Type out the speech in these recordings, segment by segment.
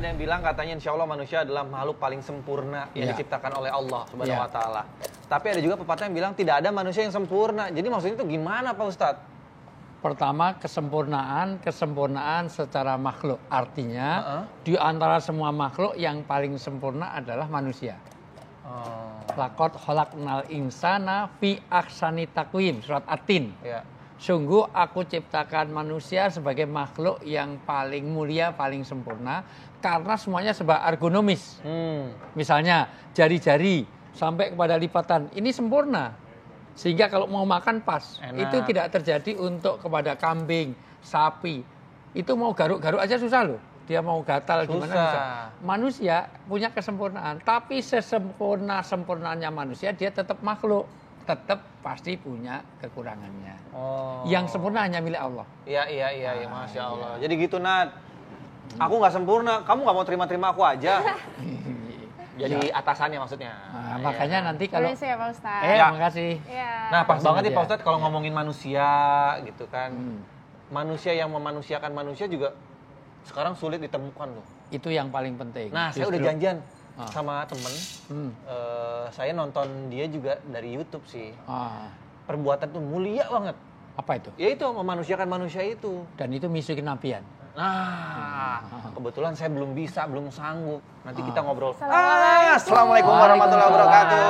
ada yang bilang katanya insya Allah manusia adalah makhluk paling sempurna yang diciptakan oleh Allah Subhanahu Wa Taala. Tapi ada juga pepatah yang bilang tidak ada manusia yang sempurna. Jadi maksudnya itu gimana Pak Ustadz? Pertama, kesempurnaan secara makhluk. Artinya, di antara semua makhluk yang paling sempurna adalah manusia. Laqad khalaqnal insana fi ahsani taqwim, surat At-Tin. Sungguh aku ciptakan manusia sebagai makhluk yang paling mulia, paling sempurna, karena semuanya sebab ergonomis. Misalnya jari-jari sampai kepada lipatan, ini sempurna. Sehingga kalau mau makan pas. Enak. Itu tidak terjadi untuk kepada kambing, sapi. Itu mau garuk-garuk aja susah loh. Dia mau gatal gimana bisa. Manusia punya kesempurnaan, tapi sesempurna-sempurnanya manusia dia tetap makhluk. Tetap pasti punya kekurangannya. Yang sempurna hanya milik Allah. Iya, Masya Allah. Jadi gitu Nat. Aku nggak sempurna, kamu nggak mau terima aku aja. Jadi atasannya maksudnya. Makanya nanti kalau ya Pak Ustadz. Makasih. Nah pas banget nih Pak Ustadz kalau ngomongin manusia gitu kan. Manusia yang memanusiakan manusia juga sekarang sulit ditemukan loh. Itu yang paling penting. Nah saya udah janjian sama temen, saya nonton dia juga dari YouTube sih. Perbuatan tuh mulia banget. Apa itu? Ya itu memanusiakan manusia itu. Dan itu misi kenabian. Nah, kebetulan saya belum sanggup. Nanti kita ngobrol. Assalamualaikum warahmatullahi wabarakatuh.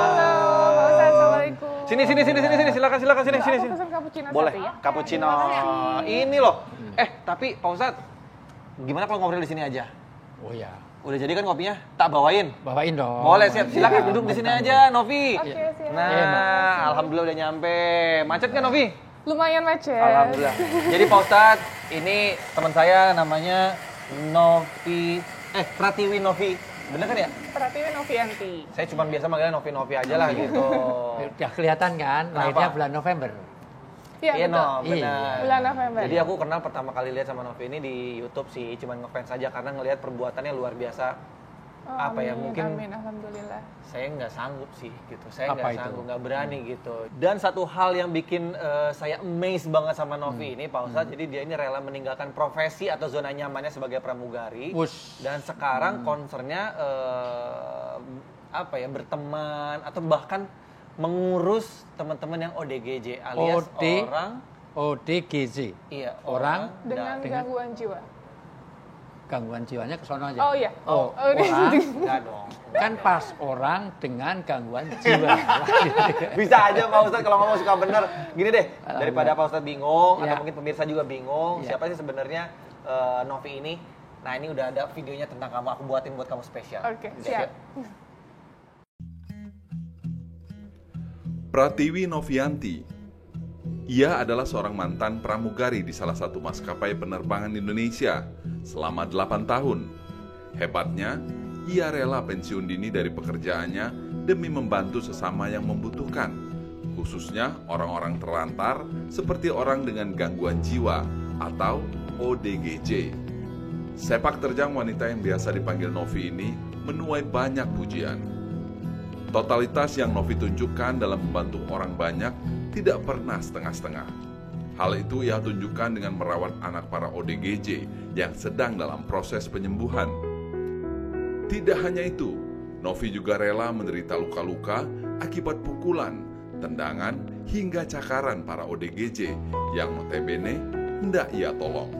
Assalamualaikum. Sini, silakan sini. Aku pesan cappuccino boleh, satu ya. Cappuccino. Ini loh. Tapi Pak Ustadz, gimana kalau ngobrol di sini aja? Oh ya. Udah jadi kan kopinya? Tak bawain? Bawain dong. Boleh, siap. Silakan duduk di sini aja, Novi. Oke, siap. Nah, alhamdulillah udah nyampe. Macet nggak, Novi? Lumayan macet. Alhamdulillah. Jadi Pak Ustadz, ini teman saya namanya Novi, Pratiwi Novi. Bener kan ya? Pratiwi Novianti. Saya cuma biasa manggilnya Novi aja lah gitu. Udah kelihatan kan, lahirnya bulan November. Iya, benar. Bulan November. Jadi aku kenal pertama kali lihat sama Novi ini di YouTube sih, cuma ngefans aja karena ngelihat perbuatannya luar biasa. Mungkin amin, alhamdulillah. Saya nggak sanggup sih gitu, saya nggak berani gitu. Dan satu hal yang bikin saya amazed banget sama Novi ini Pak Ustadz, jadi dia ini rela meninggalkan profesi atau zona nyamannya sebagai pramugari. Dan sekarang concernnya berteman atau bahkan mengurus teman-teman yang ODGJ alias orang ODGJ. Iya, orang dengan gangguan jiwa. Gangguan jiwanya ke sono aja. Oh iya. Orang enggak dong. Kan pas orang dengan gangguan jiwa. Bisa aja Pak Ustadz kalau ngomong suka bener. Gini deh, daripada Pak Ustadz bingung atau mungkin pemirsa juga bingung, siapa sih sebenarnya Novi ini? Nah, ini udah ada videonya tentang kamu, aku buatin buat kamu spesial. Oke, siap. Pratiwi Novianti. Ia adalah seorang mantan pramugari di salah satu maskapai penerbangan Indonesia selama 8 tahun. Hebatnya, ia rela pensiun dini dari pekerjaannya demi membantu sesama yang membutuhkan, khususnya orang-orang terlantar seperti orang dengan gangguan jiwa atau ODGJ. Sepak terjang wanita yang biasa dipanggil Novi ini menuai banyak pujian. Totalitas yang Novi tunjukkan dalam membantu orang banyak tidak pernah setengah-setengah. Hal itu ia tunjukkan dengan merawat anak para ODGJ yang sedang dalam proses penyembuhan. Tidak hanya itu, Novi juga rela menderita luka-luka akibat pukulan, tendangan, hingga cakaran para ODGJ yang notabene hendak ia tolong.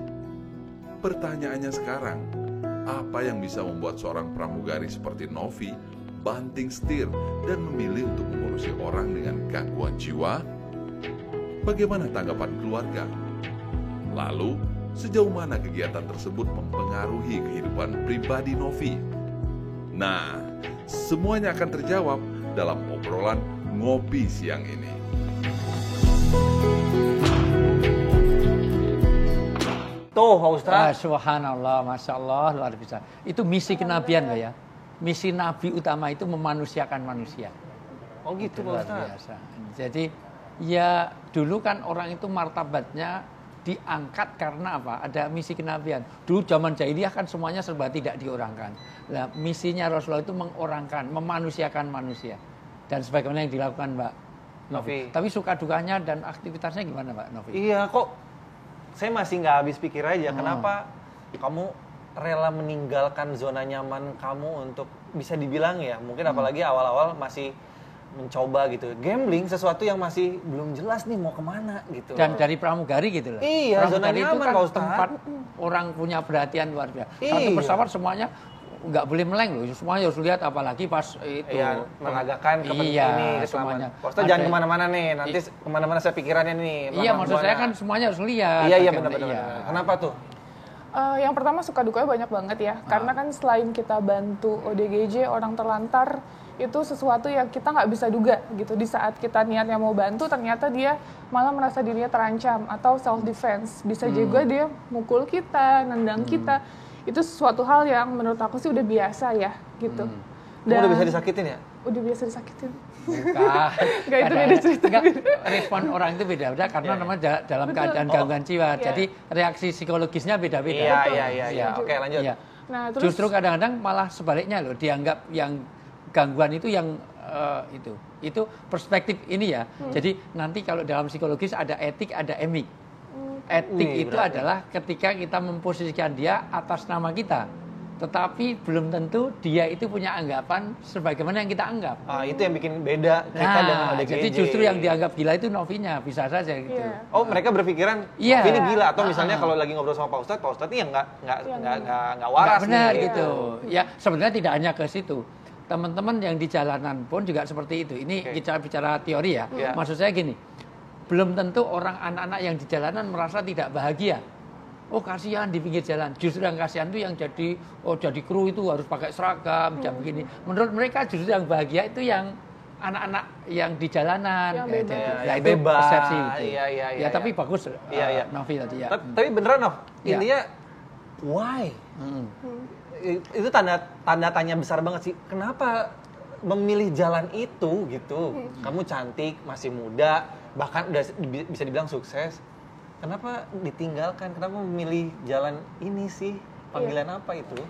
Pertanyaannya sekarang, apa yang bisa membuat seorang pramugari seperti Novi banting setir dan memilih untuk mengurusi orang dengan gangguan jiwa? Bagaimana tanggapan keluarga? Lalu, sejauh mana kegiatan tersebut mempengaruhi kehidupan pribadi Novi? Nah, semuanya akan terjawab dalam obrolan ngopi siang ini. Tuh, Pak Ustadz. Subhanallah, Masya Allah, luar biasa. Itu misi kenabian ya. Misi Nabi utama itu memanusiakan manusia. Oh gitu Pak Ustadz. Jadi, ya dulu kan orang itu martabatnya diangkat karena apa? Ada misi kenabian. Dulu zaman jahiliyah kan semuanya serba tidak diorangkan. Nah, misinya Rasulullah itu mengorangkan, memanusiakan manusia. Dan sebagaimana yang dilakukan Mbak Novi. Tapi suka dukanya dan aktivitasnya gimana Mbak Novi? Iya kok saya masih nggak habis pikir aja. Kenapa kamu rela meninggalkan zona nyaman kamu untuk bisa dibilang ya, mungkin apalagi awal-awal masih mencoba gitu, gambling sesuatu yang masih belum jelas nih mau kemana gitu. Dan dari pramugari gitu loh. Iya, zona Pramugari itu nyaman, kan Pak Ustadz. tempat orang punya perhatian luar biasa. Satu Iya. pesawat semuanya nggak boleh meleng loh, semuanya harus lihat, apalagi pas itu menegakkan kepentingan ini semuanya. semuanya. Pak Ustadz jangan kemana-mana nih, nanti kemana-mana saya pikirannya nih. Iya, maksud saya kan semuanya harus lihat. Iya benar-benar. Kenapa tuh? Yang pertama suka dukanya banyak banget ya, karena kan selain kita bantu ODGJ orang terlantar, itu sesuatu yang kita nggak bisa duga gitu. Di saat kita niatnya mau bantu, ternyata dia malah merasa dirinya terancam atau self defense. Bisa juga dia mukul kita, nendang kita. Itu sesuatu hal yang menurut aku sih udah biasa ya gitu. Kamu udah bisa disakitin ya? Udah biasa disakitin. Bukan. Nggak, itu beda cerita. Respon orang itu beda-beda karena namanya dalam keadaan gangguan jiwa. Jadi reaksi psikologisnya beda-beda. Iya. Oke, lanjut. Iya. Nah, terus Justru kadang-kadang malah sebaliknya loh, dianggap yang gangguan itu yang itu perspektif ini ya. Jadi nanti kalau dalam psikologis ada etik, ada emik. Etik itu adalah ketika kita memposisikan dia atas nama kita, tetapi belum tentu dia itu punya anggapan sebagaimana yang kita anggap. Itu yang bikin beda kita dengan ODGJ. Jadi justru yang dianggap gila itu Novinya, bisa saja gitu. Iya. Oh, mereka berpikiran Iya. ini gila, atau misalnya kalau lagi ngobrol sama Pak Ustadz ini yang nggak waras Nggak benar nih. gitu. Ya sebenarnya tidak hanya ke situ. Teman-teman yang di jalanan pun juga seperti itu. Ini kita bicara teori ya. Maksud saya gini, belum tentu orang anak-anak yang di jalanan merasa tidak bahagia. Oh kasihan di pinggir jalan. Justru yang kasihan itu yang jadi kru itu harus pakai seragam, jam begini. Menurut mereka justru yang bahagia itu yang anak-anak yang di jalanan. Yang bebas. Ya, Yang itu bebas. persepsi itu. Iya. Tapi bagus Iya. Novi tadi ya. Tapi beneran Nov, Iya. intinya why? Itu tanda tanya besar banget sih. Kenapa memilih jalan itu gitu? Kamu cantik, masih muda, bahkan udah bisa dibilang sukses. Kenapa ditinggalkan? Kenapa memilih jalan ini sih? Panggilan apa itu?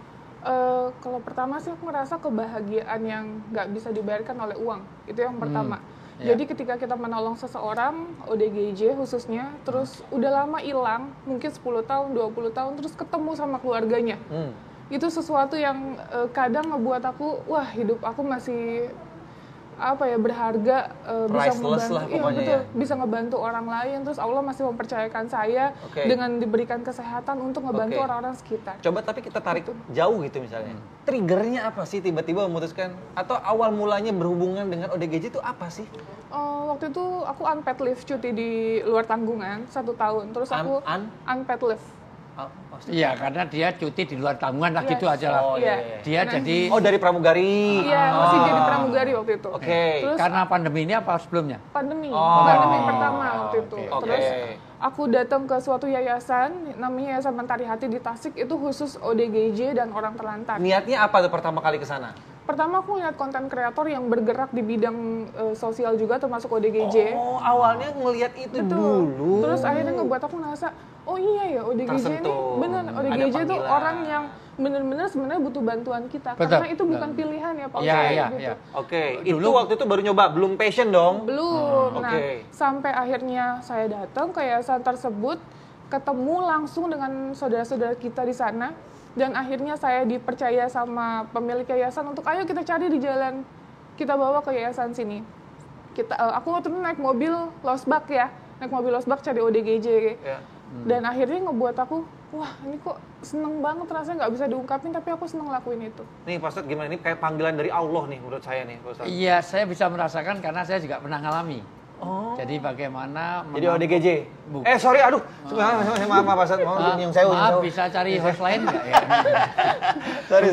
Kalau pertama sih aku ngerasa kebahagiaan yang nggak bisa dibayarkan oleh uang. Itu yang pertama. Jadi ketika kita menolong seseorang, ODGJ khususnya, terus udah lama hilang, mungkin 10 tahun, 20 tahun, terus ketemu sama keluarganya. Itu sesuatu yang kadang ngebuat aku, wah hidup aku masih berharga, bisa Priceless lah ngebantu, pokoknya betul, ya. bisa ngebantu orang lain, terus Allah masih mempercayakan saya dengan diberikan kesehatan untuk ngebantu orang-orang sekitar. Coba tapi kita tarik jauh gitu misalnya. Triggernya apa sih tiba-tiba memutuskan, atau awal mulanya berhubungan dengan ODGJ itu apa sih? Waktu itu aku unpaid leave, cuti di luar tanggungan 1 tahun, terus aku unpaid leave. Iya, karena dia cuti di luar tanggungan lah gitu aja lah. Iya. Dia jadi dari pramugari. Iya, masih jadi pramugari waktu itu. Terus karena pandemi ini apa sebelumnya? Pandemi pertama waktu itu. Terus aku datang ke suatu yayasan, namanya Yayasan Mentari Hati di Tasik, itu khusus ODGJ dan orang terlantar. Niatnya apa tuh pertama kali ke sana? Pertama aku lihat konten kreator yang bergerak di bidang sosial juga, termasuk ODGJ. Oh, awalnya ngelihat itu Betul. dulu. Terus akhirnya ngebuat aku ngerasa, oh iya ya ODGJ ini benar, ODGJ itu orang yang benar-benar sebenarnya butuh bantuan kita. Betul. Karena itu bukan pilihan ya Pak. Iya. Itu waktu itu baru nyoba, belum passion dong? Belum. Nah, sampai akhirnya saya datang ke yayasan tersebut, ketemu langsung dengan saudara-saudara kita di sana, dan akhirnya saya dipercaya sama pemilik yayasan untuk ayo kita cari di jalan, kita bawa ke yayasan sini. Aku waktu itu naik mobil losbak cari ODGJ. Dan akhirnya ngebuat aku, wah ini kok seneng banget, rasanya nggak bisa diungkapin, tapi aku seneng lakuin itu. Nih Pak Ustadz gimana, ini kayak panggilan dari Allah nih menurut saya nih Pak Ustadz. Iya, saya bisa merasakan karena saya juga pernah ngalami. Jadi bagaimana jadi ODGJ? Sorry, aduh. Maaf Pak Ustadz, yang saya maaf, bisa cari host lain nggak ya? sorry.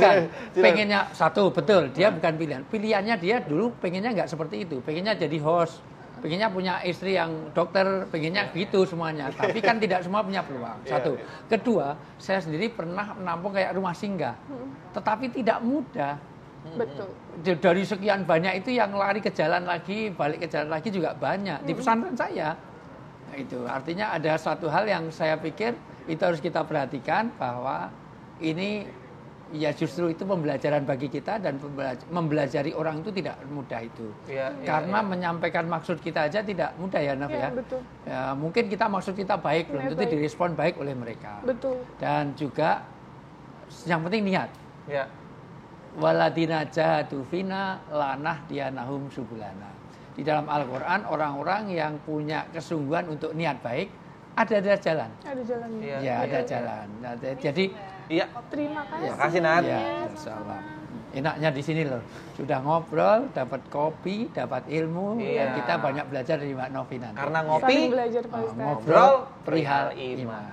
Pengennya satu, betul, dia bukan pilihan. Pilihannya dia dulu pengennya nggak seperti itu, pengennya jadi host. Pengennya punya istri yang dokter, pengennya gitu semuanya. Tapi kan tidak semua punya peluang. Satu. Kedua, saya sendiri pernah menampung kayak rumah singgah. Tetapi tidak mudah. Betul. Dari sekian banyak itu yang lari ke jalan lagi, balik ke jalan lagi juga banyak. Di pesantren saya. Nah, itu artinya ada satu hal yang saya pikir itu harus kita perhatikan, bahwa ini ya justru itu pembelajaran bagi kita, dan mempelajari orang itu tidak mudah itu. Karena menyampaikan maksud kita aja tidak mudah ya, Naf ya. Betul. Ya, mungkin kita maksud kita baik, belum tentu direspon baik oleh mereka. Betul. Dan juga Yang penting niat. Ya. Waladina jahadu fina lanahdiyanahum subulana. Di dalam Al-Quran, orang-orang yang punya kesungguhan untuk niat baik, ada jalan. Ada jalannya. Ya, ada jalan. Nah, jadi, iya. Terima kasih. Makasih, Nat. ya, insyaallah. Enaknya di sini loh. Sudah ngobrol, dapat kopi, dapat ilmu, dan kita banyak belajar dari Mbak Novi nanti. Karena ngopi, Saling belajar, Pak Ustadz. Ngobrol perihal iman.